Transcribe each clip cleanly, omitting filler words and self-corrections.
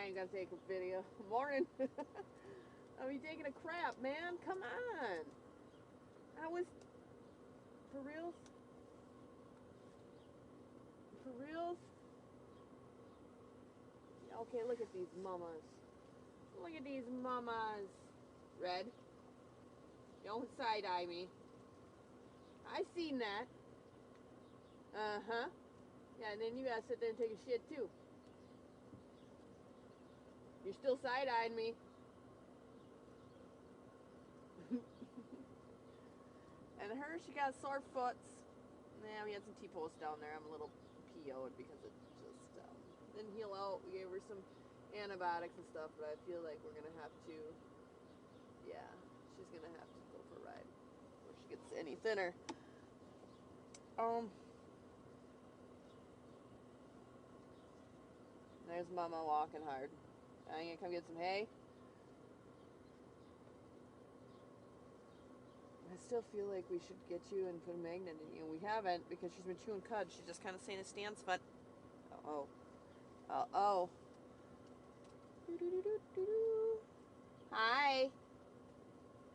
ain't gonna take a video. Morning. I'll be taking a crap, man. Come on. I was... For reals? For reals? Okay, look at these mamas. Look at these mamas. Red. Don't side-eye me. I seen that. Uh-huh. Yeah, and then you gotta sit there and take a shit, too. You're still side-eyeing me. And her, she got sore foots. Yeah, we had some T-posts down there. I'm a little PO'd because it just didn't heal out. We gave her some antibiotics and stuff, but I feel like we're going to have to, yeah, she's going to have to go for a ride before she gets any thinner. There's Mama walking hard. I'm going to come get some hay. I still feel like we should get you and put a magnet in you. We haven't because she's been chewing cud. She's just kind of saying a stance foot. Uh-oh. Uh-oh. Hi.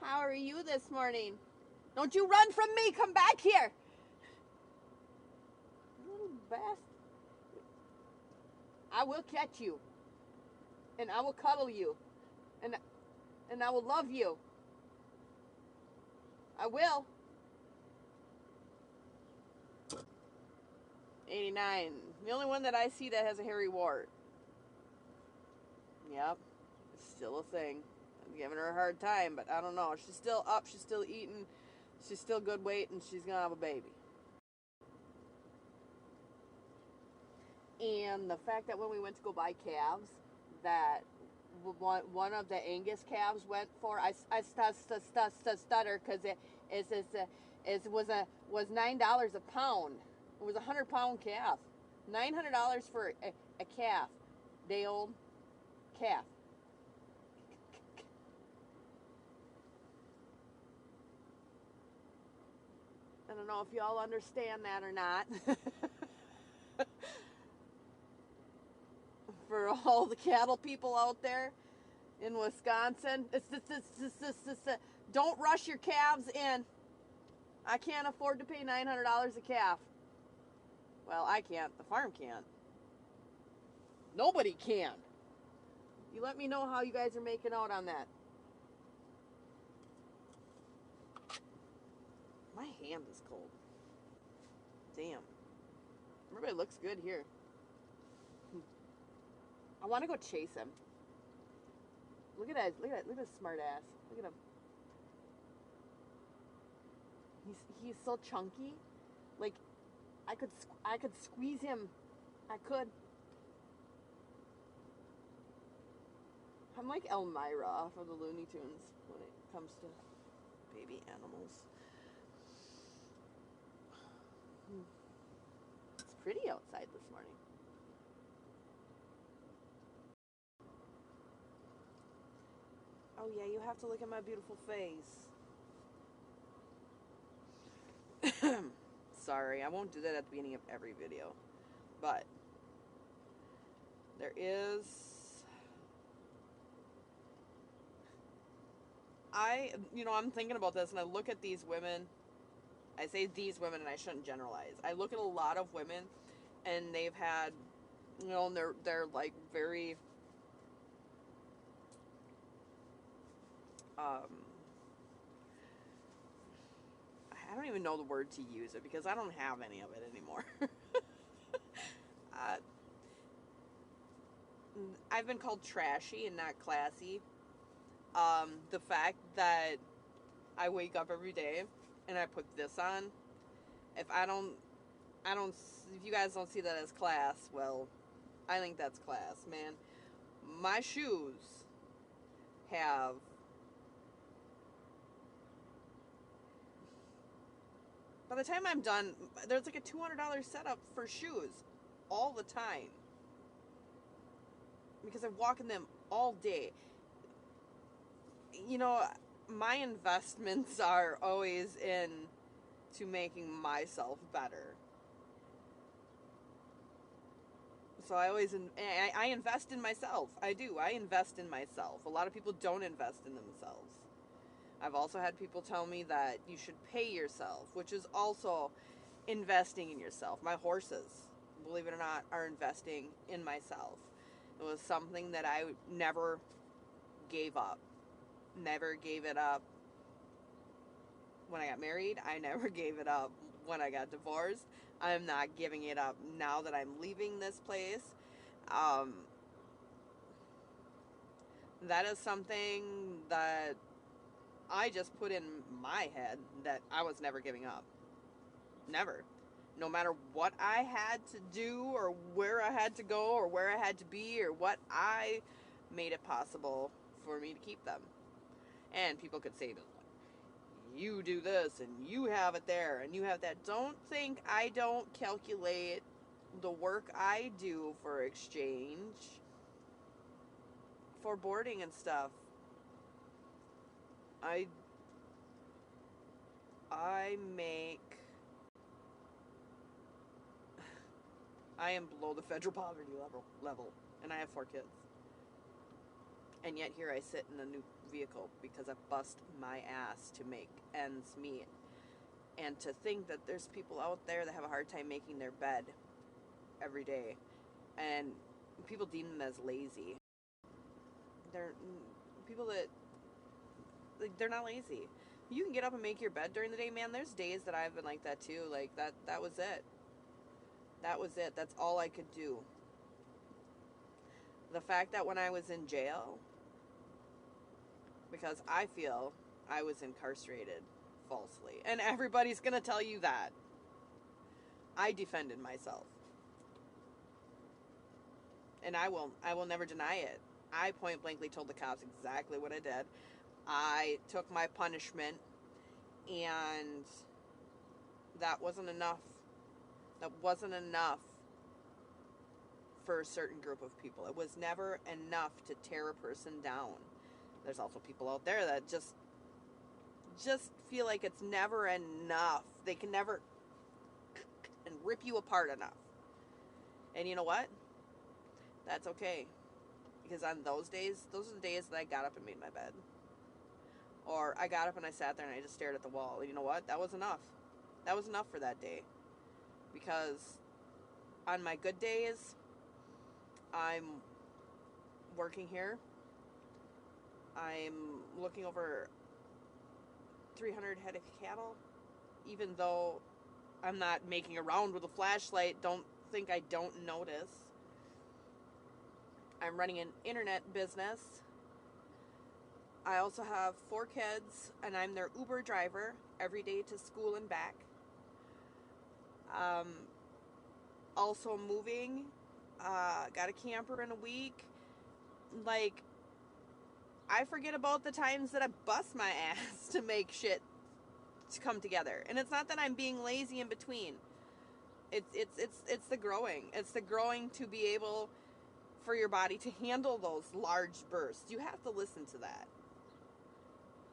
How are you this morning? Don't you run from me. Come back here. Little bastard. I will catch you. And I will cuddle you. And I will love you. I will. 89. The only one that I see that has a hairy wart. Yep. It's still a thing. I'm giving her a hard time, but I don't know. She's still up. She's still eating. She's still good weight, and she's going to have a baby. And the fact that when we went to go buy calves, that one of the Angus calves went for, I stutter because it was $9 a pound. It was a 100-pound calf. $900 for a calf. Day old calf. I don't know if y'all understand that or not. For all the cattle people out there in Wisconsin, don't rush your calves in. I can't afford to pay $900 a calf. Well, I can't. The farm can't. Nobody can. You let me know how you guys are making out on that. My hand is cold. Damn. Everybody looks good here. I want to go chase him. Look at that. Look at this smart ass. Look at him. He's so chunky. Like I could squeeze him. I could. I'm like Elmira from the Looney Tunes when it comes to baby animals. It's pretty outside this morning. Oh yeah, you have to look at my beautiful face. Sorry, I won't do that at the beginning of every video. But there is... I'm thinking about this and I look at these women. I say these women and I shouldn't generalize. I look at a lot of women and they've had, and they're like very... I don't even know the word to use it because I don't have any of it anymore. I've been called trashy and not classy. The fact that I wake up every day and I put this on, if you guys don't see that as class, well, I think that's class, man. My shoes have... By the time I'm done, there's like a $200 setup for shoes all the time. Because I walk in them all day. My investments are always in to making myself better. So I invest in myself. I do. I invest in myself. A lot of people don't invest in themselves. I've also had people tell me that you should pay yourself, which is also investing in yourself. My horses, believe it or not, are investing in myself. It was something that I never gave up. Never gave it up when I got married. I never gave it up when I got divorced. I'm not giving it up now that I'm leaving this place. That is something that I just put in my head that I was never giving up. Never. No matter what I had to do or where I had to go or where I had to be or what, I made it possible for me to keep them. And people could say, you do this and you have it there and you have that. Don't think I don't calculate the work I do for exchange, for boarding and stuff. I am below the federal poverty level, and I have 4 kids. And yet here I sit in a new vehicle because I bust my ass to make ends meet. And to think that there's people out there that have a hard time making their bed every day, and people deem them as lazy. They're people that, like, they're not lazy. You can get up and make your bed during the day, man. There's days that I've been like that too. Like that was it. That was it. That's all I could do. The fact that when I was in jail, because I feel I was incarcerated falsely, and everybody's gonna tell you that, I defended myself. And I will never deny it. I point blankly told the cops exactly what I did. I took my punishment, and that wasn't enough. That wasn't enough for a certain group of people. It was never enough to tear a person down. There's also people out there that just feel like it's never enough. They can never and rip you apart enough. And you know what? That's okay. Because on those days, those are the days that I got up and made my bed. Or I got up and I sat there and I just stared at the wall. And you know what? That was enough. That was enough for that day. Because on my good days, I'm working here. I'm looking over 300 head of cattle. Even though I'm not making a round with a flashlight, don't think I don't notice. I'm running an internet business. I also have 4 kids, and I'm their Uber driver every day to school and back. Also moving. Got a camper in a week. Like, I forget about the times that I bust my ass to make shit to come together. And it's not that I'm being lazy in between. It's the growing. It's the growing to be able for your body to handle those large bursts. You have to listen to that.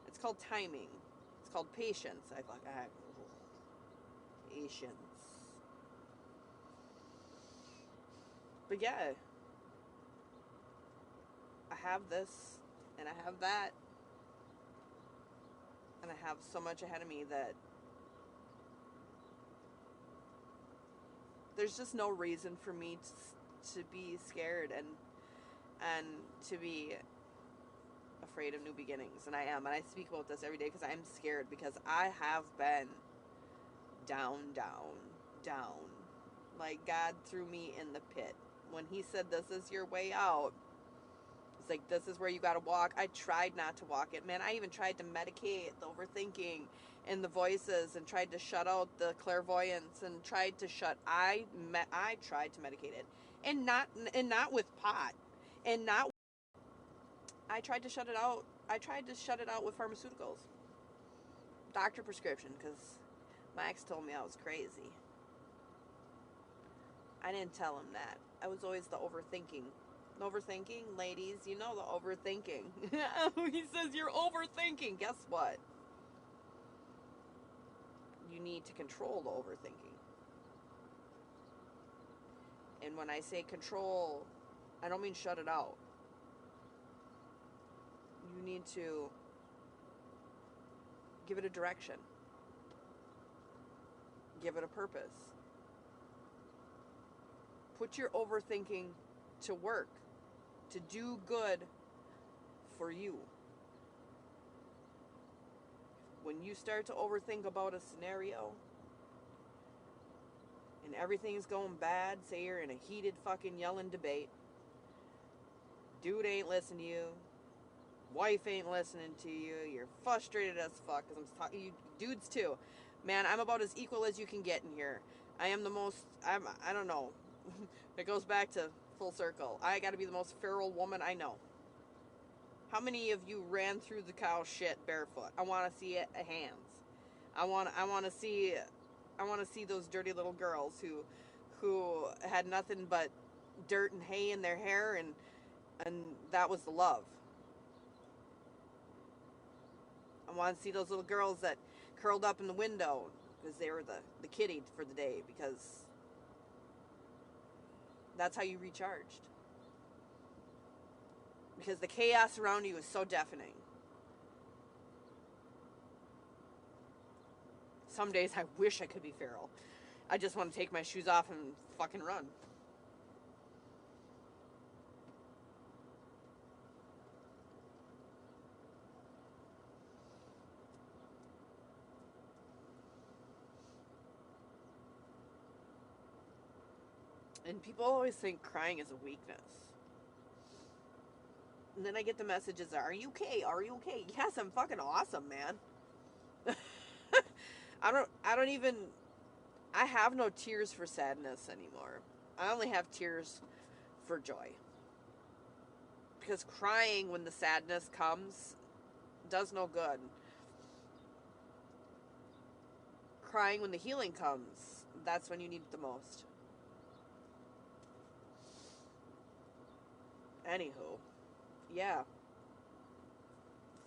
It's called timing. It's called patience. Patience. But yeah, I have this and I have that, and I have so much ahead of me that there's just no reason for me to be scared and to be afraid of new beginnings. And I am, and I speak about this every day because I'm scared, because I have been down. Like, God threw me in the pit. When he said, this is your way out, it's like, this is where you gotta walk. I tried not to walk it, man. I even tried to medicate the overthinking and the voices, and tried to shut out the clairvoyance, and tried to shut. I tried to medicate it, and not with pot, and not. I tried to shut it out. I tried to shut it out with pharmaceuticals, doctor prescription, because my ex told me I was crazy. I didn't tell him that. I was always the overthinking. Overthinking, ladies, you know the overthinking. He says you're overthinking. Guess what? You need to control the overthinking. And And when I say control, I don't mean shut it out. You need to give it a direction. Give it a purpose. Put your overthinking to work, to do good for you. When you start to overthink about a scenario and everything's going bad, say you're in a heated fucking yelling debate, dude ain't listening to you, wife ain't listening to you, you're frustrated as fuck, because I'm talking you dudes too. Man, I'm about as equal as you can get in here. I am the most, I don't know. It goes back to full circle. I gotta be the most feral woman I know. How many of you ran through the cow shit barefoot? I want to see it, hands. I want to see those dirty little girls who had nothing but dirt and hay in their hair, and that was the love. I want to see those little girls that curled up in the window because they were the kitty for the day, because that's how you recharged. Because the chaos around you is so deafening. Some days I wish I could be feral. I just want to take my shoes off and fucking run. And people always think crying is a weakness. And then I get the messages, are you okay? Are you okay? Yes, I'm fucking awesome, man. I have no tears for sadness anymore. I only have tears for joy. Because crying when the sadness comes does no good. Crying when the healing comes, that's when you need it the most. Anywho. Yeah.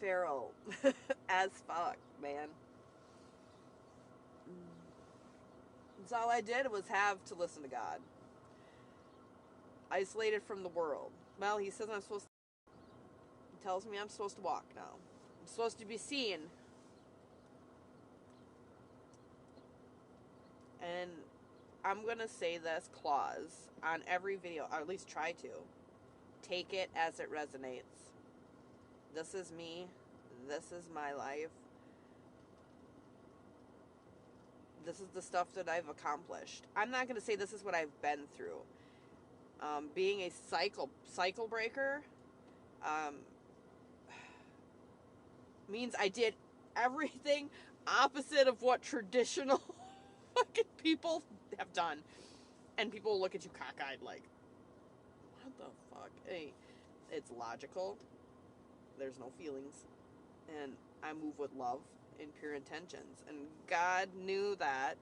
Feral. As fuck, man. That's all I did was have to listen to God. Isolated from the world. Well, he says he tells me I'm supposed to walk now. I'm supposed to be seen. And I'm gonna say this clause on every video, or at least try to. Take it as it resonates. This is me. This is my life. This is the stuff that I've accomplished. I'm not going to say this is what I've been through. Being a cycle breaker means I did everything opposite of what traditional fucking people have done. And people will look at you cockeyed like, what the fuck? Hey, it's logical. There's no feelings. And I move with love and pure intentions. And God knew that.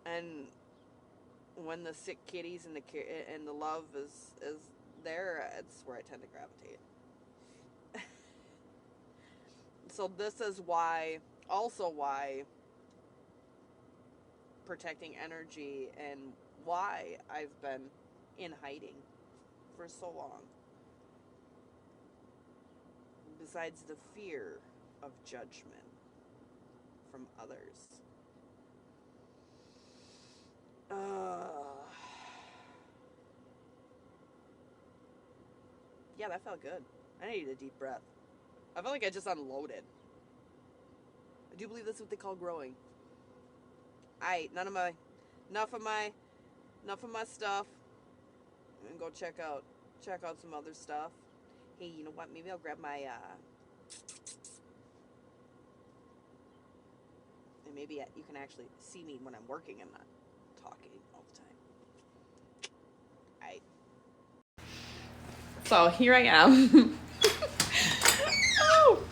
And when the sick kitties and the love is there, it's where I tend to gravitate. So this is why protecting energy and why I've been in hiding for so long. Besides the fear of judgment from others. Yeah, that felt good. I needed a deep breath. I felt like I just unloaded. I do believe that's what they call growing. Enough of my stuff. I'm gonna go check out some other stuff. Hey, you know what? Maybe I'll grab my and maybe you can actually see me when I'm working and not talking all the time. So here I am. Oh.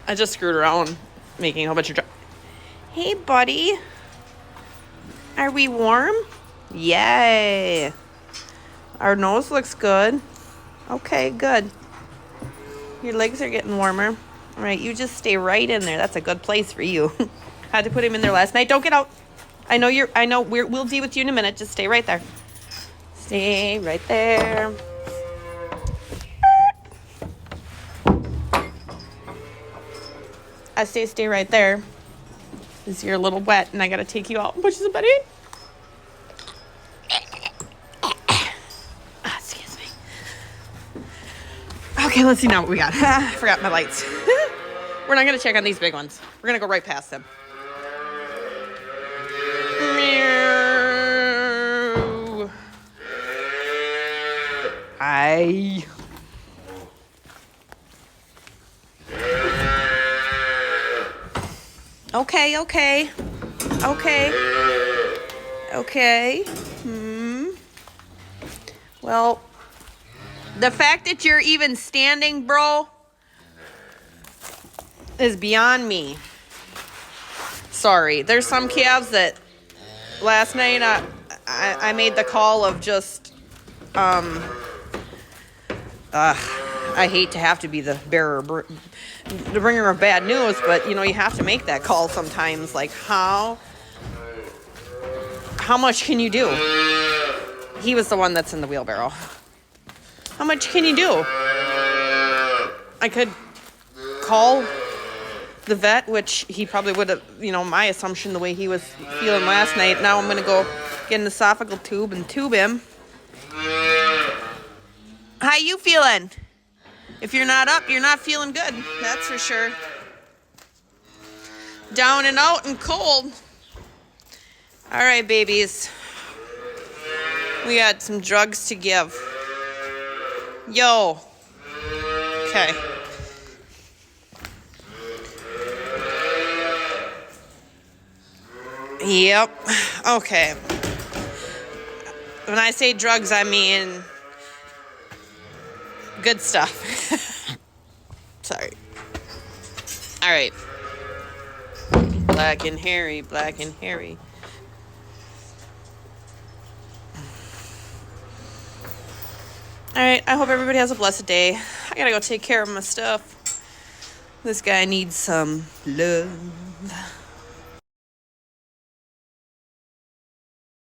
I just screwed around making a whole bunch of Hey, buddy. Are we warm? Yay. Our nose looks good. Okay, good. Your legs are getting warmer. All right, you just stay right in there. That's a good place for you. Had to put him in there last night. Don't get out. I know we'll deal with you in a minute. Just stay right there. Stay right there. I stay right there. Because you're a little wet and I gotta take you out and push the buddy. Excuse me. Okay, let's see now what we got. I forgot my lights. We're not gonna check on these big ones. We're gonna go right past them. Hi. Okay. Well, the fact that you're even standing, bro, is beyond me. Sorry. There's some calves that last night I made the call of just I hate to have to be the bringer of bad news, but you know, you have to make that call sometimes. Like, how much can you do? He was the one that's in the wheelbarrow. How much can you do? I could call the vet, which he probably would have, you know, my assumption, the way he was feeling last night. Now I'm going to go get an esophageal tube and tube him. How you feeling? If you're not up, you're not feeling good. That's for sure. Down and out and cold. All right, babies. We got some drugs to give. Yo. Okay. Yep. Okay. When I say drugs, I mean good stuff. Sorry. All right. Black and hairy, black and hairy. All right. I hope everybody has a blessed day. I gotta go take care of my stuff. This guy needs some love.